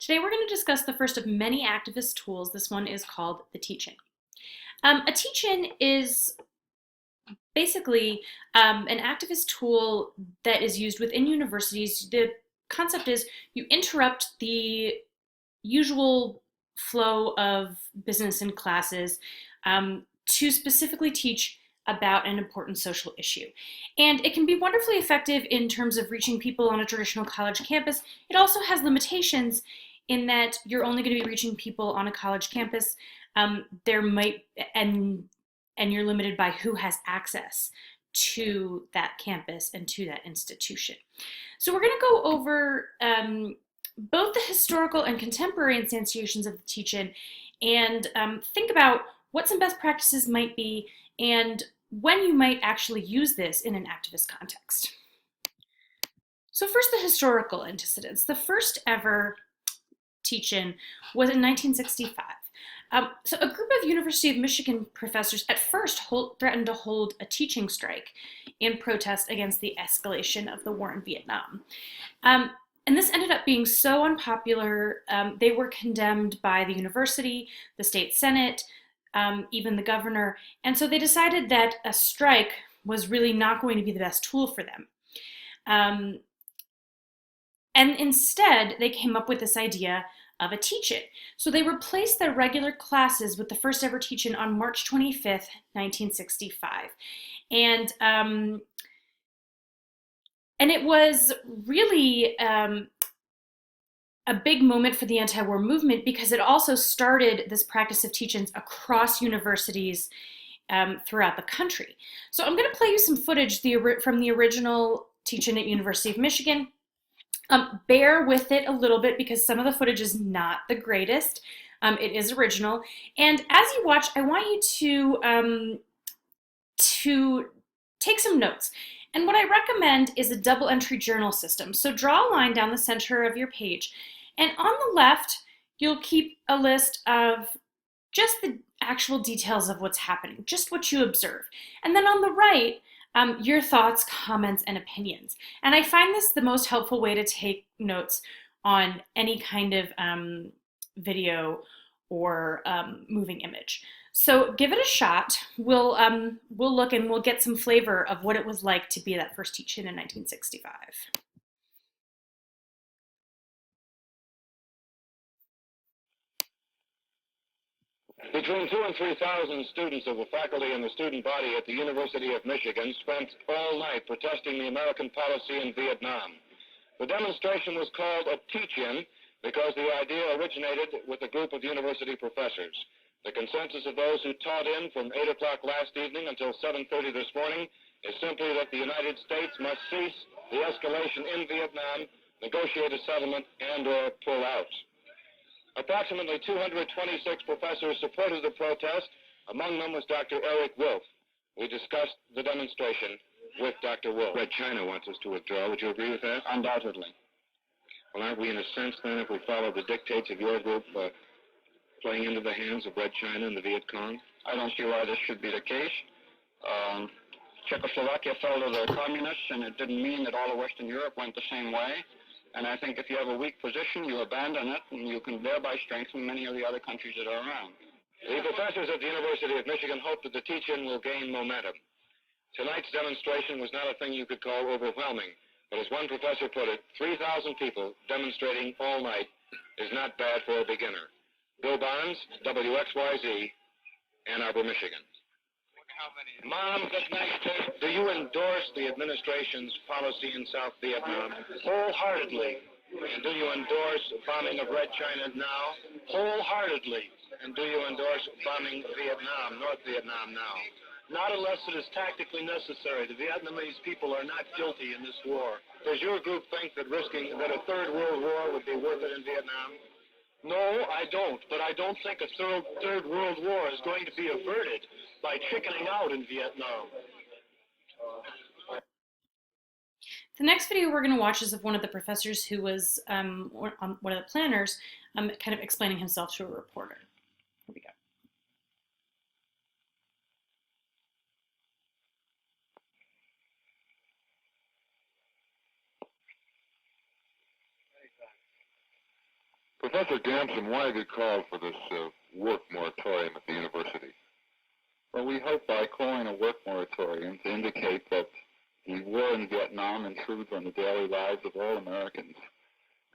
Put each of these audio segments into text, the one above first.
Today we're going to discuss the first of many activist tools. This one is called the teach-in. A teach-in is basically an activist tool that is used within universities. The concept is you interrupt the usual flow of business and classes to specifically teach about an important social issue. And it can be wonderfully effective in terms of reaching people on a traditional college campus. It also has limitations in that you're only going to be reaching people on a college campus. There might and you're limited by who has access to that campus and to that institution. So we're going to go over both the historical and contemporary instantiations of the teach-in and think about what some best practices might be and when you might actually use this in an activist context. So first, the historical antecedents. The first ever teach-in was in 1965. So a group of University of Michigan professors at first threatened to hold a teaching strike in protest against the escalation of the war in Vietnam. And this ended up being so unpopular, they were condemned by the university, the state senate, even the governor. And so they decided that a strike was really not going to be the best tool for them. And instead, they came up with this idea of a teach-in. So they replaced their regular classes with the first ever teach-in on March 25th, 1965. And it was really a big moment for the anti-war movement because it also started this practice of teach-ins across universities throughout the country. So I'm going to play you some footage from the original teach-in at University of Michigan. Bear with it a little bit because some of the footage is not the greatest. It is original. And as you watch, I want you to take some notes. And what I recommend is a double entry journal system. So draw a line down the center of your page. And on the left, you'll keep a list of just the actual details of what's happening, just what you observe. And then on the right, your thoughts, comments, and opinions. And I find this the most helpful way to take notes on any kind of video or moving image. So give it a shot. We'll look and we'll get some flavor of what it was like to be that first teach-in in 1965. Between 2,000 and 3,000 students of the faculty and the student body at the University of Michigan spent all night protesting the American policy in Vietnam. The demonstration was called a teach-in because the idea originated with a group of university professors. The consensus of those who taught in from 8 o'clock last evening until 7:30 this morning is simply that the United States must cease the escalation in Vietnam, negotiate a settlement, and/or pull out. Approximately 226 professors supported the protest. Among them was Dr. Eric Wolf. We discussed the demonstration with Dr. Wolf. Red China wants us to withdraw. Would you agree with that? Undoubtedly. Well, aren't we, in a sense, then, if we follow the dictates of your group, playing into the hands of Red China and the Viet Cong? I don't see why this should be the case. Czechoslovakia fell to the communists, and it didn't mean that all of Western Europe went the same way. And I think if you have a weak position, you abandon it, and you can thereby strengthen many of the other countries that are around. The professors at the University of Michigan hope that the teach-in will gain momentum. Tonight's demonstration was not a thing you could call overwhelming, but as one professor put it, 3,000 people demonstrating all night is not bad for a beginner. Bill Barnes, WXYZ, Ann Arbor, Michigan. Mom, good night. Do you endorse the administration's policy in South Vietnam? Wholeheartedly. And do you endorse bombing of Red China now? Wholeheartedly. And do you endorse bombing Vietnam, North Vietnam now? Not unless it is tactically necessary. The Vietnamese people are not guilty in this war. Does your group think that risking that a third world war would be worth it in Vietnam? No, I don't. But I don't think a third world war is going to be averted by chickening out in Vietnam. The next video we're going to watch is of one of the professors who was one of the planners, kind of explaining himself to a reporter. Here we go. Professor Gamson, why have you called for this work moratorium at the university? Well, we hope by calling a work moratorium to indicate that the war in Vietnam intrudes on the daily lives of all Americans,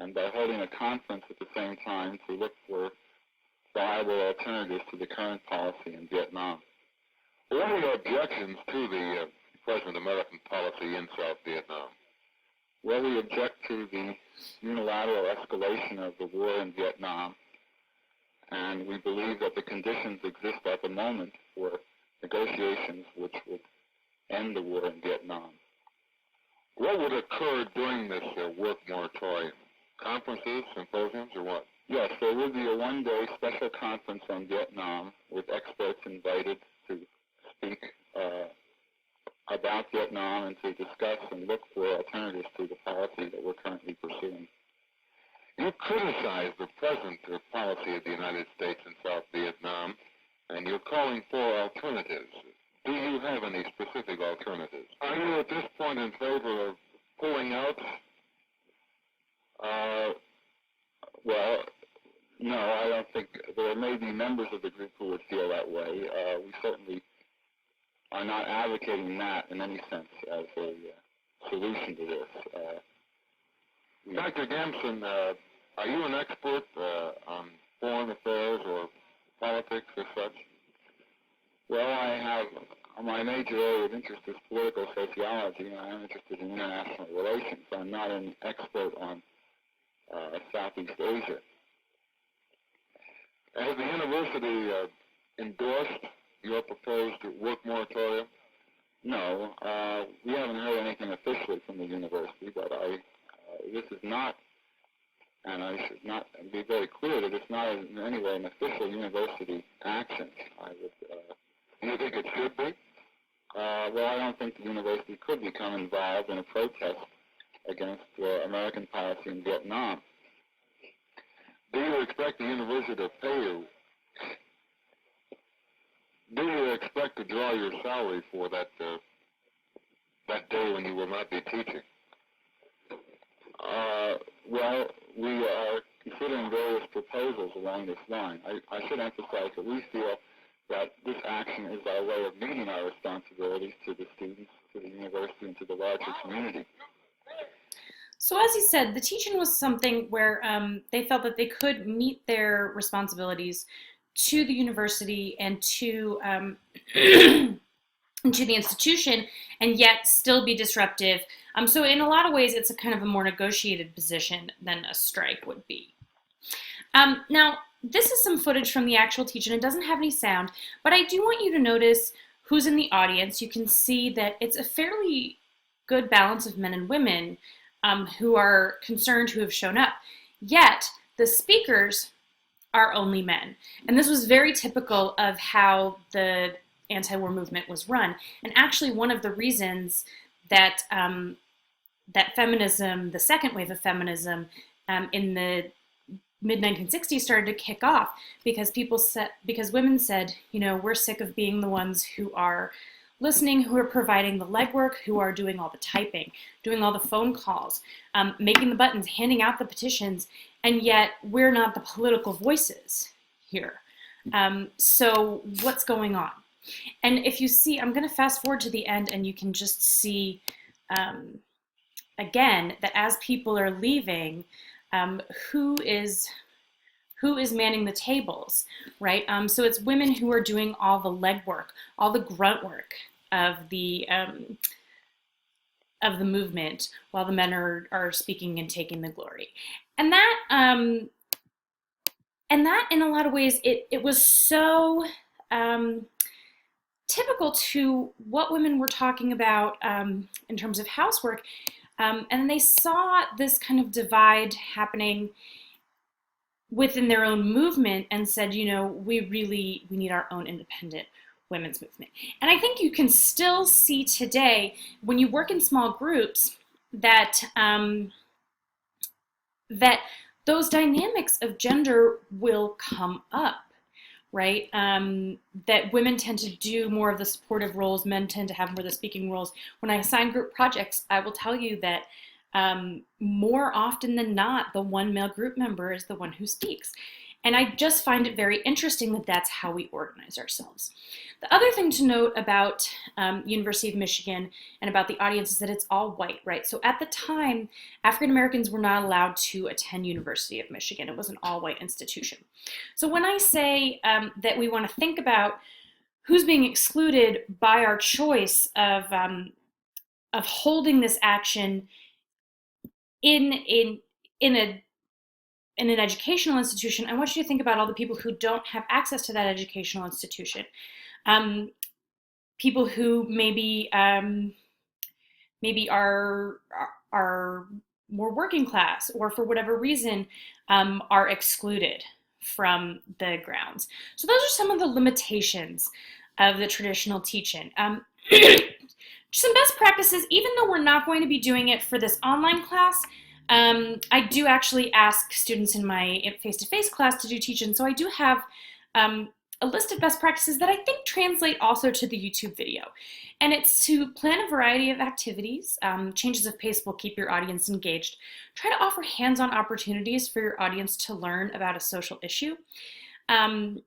and by holding a conference at the same time to look for viable alternatives to the current policy in Vietnam. What are your objections to the present American policy in South Vietnam? Well, we object to the unilateral escalation of the war in Vietnam, and we believe that the conditions exist at the moment for negotiations which would end the war in Vietnam. What would occur during this work moratorium? Conferences, symposiums, or what? Yes, there will be a one-day special conference on Vietnam with experts invited to speak about Vietnam and to discuss and look for alternatives to the policy that we're currently pursuing. You criticize the present policy of the United States in South Vietnam, and you're calling for alternatives. Do you have any specific alternatives? Are you at this point in favor of pulling out? Well, no, I don't think. There may be members of the group who would feel that way. We certainly are not advocating that in any sense as a solution to this. Dr. Gamson, are you an expert on foreign affairs or politics or such? Well, I have, my major area of interest is political sociology, and I am interested in international relations. I'm not an expert on Southeast Asia. Has the university endorsed your proposed work moratorium? No, we haven't heard anything officially from the university, but this is not, and I should not be very clear that it's not in any way an official university action. Do you think it should be? Well, I don't think the university could become involved in a protest against American policy in Vietnam. Do you expect the university to pay you? Do you expect to draw your salary for that day when you will not be teaching? Well, we are considering various proposals along this line. I should emphasize that we feel that this action is our way of meeting our responsibilities to the students, to the university, and to the larger community. So as you said, the teaching was something where they felt that they could meet their responsibilities to the university and to to the institution, and yet still be disruptive. So in a lot of ways, it's a kind of a more negotiated position than a strike would be. Now, this is some footage from the actual teaching. It doesn't have any sound, but I do want you to notice who's in the audience. You can see that it's a fairly good balance of men and women who are concerned, who have shown up. Yet, the speakers are only men. And this was very typical of how the anti-war movement was run. And actually, one of the reasons that that feminism, the second wave of feminism in the mid-1960s started to kick off because women said, you know, we're sick of being the ones who are listening, who are providing the legwork, who are doing all the typing, doing all the phone calls, making the buttons, handing out the petitions, and yet we're not the political voices here. So what's going on? And if you see, I'm going to fast forward to the end, and you can just see, again, that as people are leaving, who is manning the tables, right? So it's women who are doing all the legwork, all the grunt work of the movement, while the men are speaking and taking the glory. And that in a lot of ways, it was so typical to what women were talking about in terms of housework. And they saw this kind of divide happening within their own movement and said, you know, we need our own independent women's movement. And I think you can still see today, when you work in small groups, that that those dynamics of gender will come up, right? That women tend to do more of the supportive roles, men tend to have more of the speaking roles. When I assign group projects, I will tell you that more often than not, the one male group member is the one who speaks. And I just find it very interesting that that's how we organize ourselves. The other thing to note about University of Michigan and about the audience is that it's all white, right? So at the time, African Americans were not allowed to attend University of Michigan. It was an all-white institution. So when I say that we want to think about who's being excluded by our choice of holding this action in an educational institution, I want you to think about all the people who don't have access to that educational institution. People who maybe are more working class, or for whatever reason are excluded from the grounds. So those are some of the limitations of the traditional teach-in. Some best practices, even though we're not going to be doing it for this online class, I do actually ask students in my face-to-face class to do teach-in, so I do have a list of best practices that I think translate also to the YouTube video. And it's to plan a variety of activities. Changes of pace will keep your audience engaged. Try to offer hands-on opportunities for your audience to learn about a social issue. And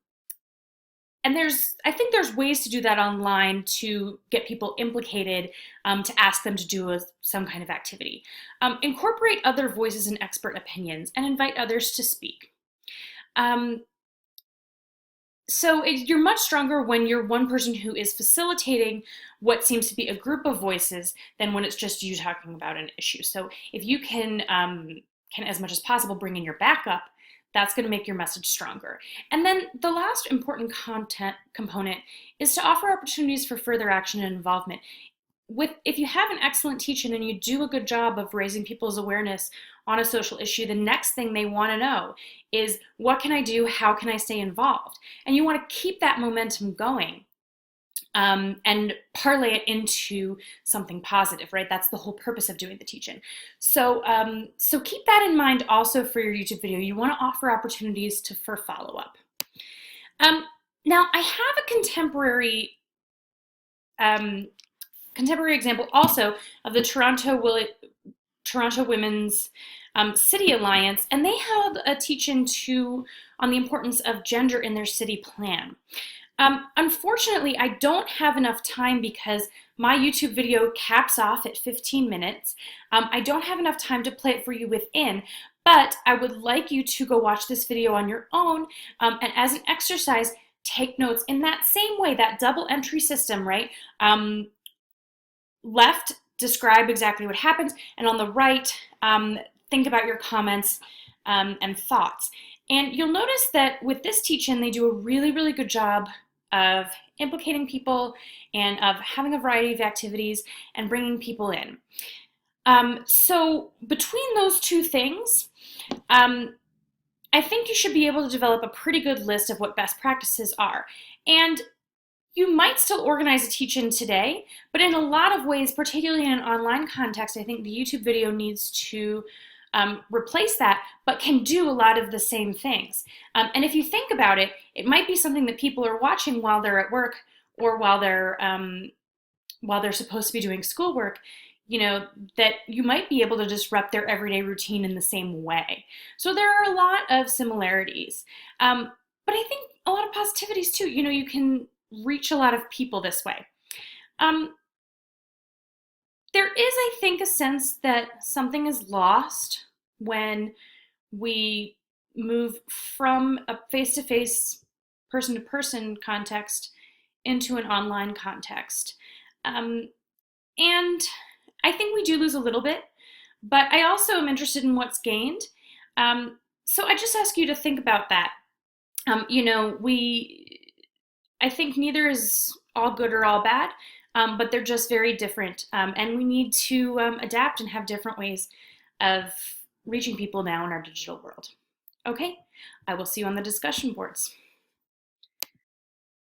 I think there's ways to do that online to get people implicated, to ask them to do some kind of activity. Incorporate other voices and expert opinions, and invite others to speak. So you're much stronger when you're one person who is facilitating what seems to be a group of voices than when it's just you talking about an issue. So if you can as much as possible bring in your backup, that's going to make your message stronger. And then the last important content component is to offer opportunities for further action and involvement. If you have an excellent teach-in and you do a good job of raising people's awareness on a social issue, the next thing they want to know is, what can I do? How can I stay involved? And you want to keep that momentum going and parlay it into something positive, right? That's the whole purpose of doing the teach-in. So keep that in mind also for your YouTube video. You want to offer opportunities for follow-up. Now, I have a contemporary example also of the Toronto Women's City Alliance, and they held a teach-in on the importance of gender in their city plan. Unfortunately, I don't have enough time because my YouTube video caps off at 15 minutes. I don't have enough time to play it for you within, but I would like you to go watch this video on your own, and as an exercise, take notes in that same way, that double entry system, right? Left, describe exactly what happens, and on the right, think about your comments and thoughts. And you'll notice that with this teach-in, they do a really, really good job of implicating people and of having a variety of activities and bringing people in. So between those two things, I think you should be able to develop a pretty good list of what best practices are. And you might still organize a teach-in today, but in a lot of ways, particularly in an online context, I think the YouTube video needs to replace that, but can do a lot of the same things. And if you think about it, it might be something that people are watching while they're at work or while they're supposed to be doing schoolwork, that you might be able to disrupt their everyday routine in the same way. So there are a lot of similarities, but I think a lot of positivities too. You can reach a lot of people this way. There is, I think, a sense that something is lost when we move from a face-to-face, person-to-person context into an online context. And I think we do lose a little bit, but I also am interested in what's gained. So I just ask you to think about that. I think neither is all good or all bad, but they're just very different. And we need to adapt and have different ways of reaching people now in our digital world. Okay, I will see you on the discussion boards.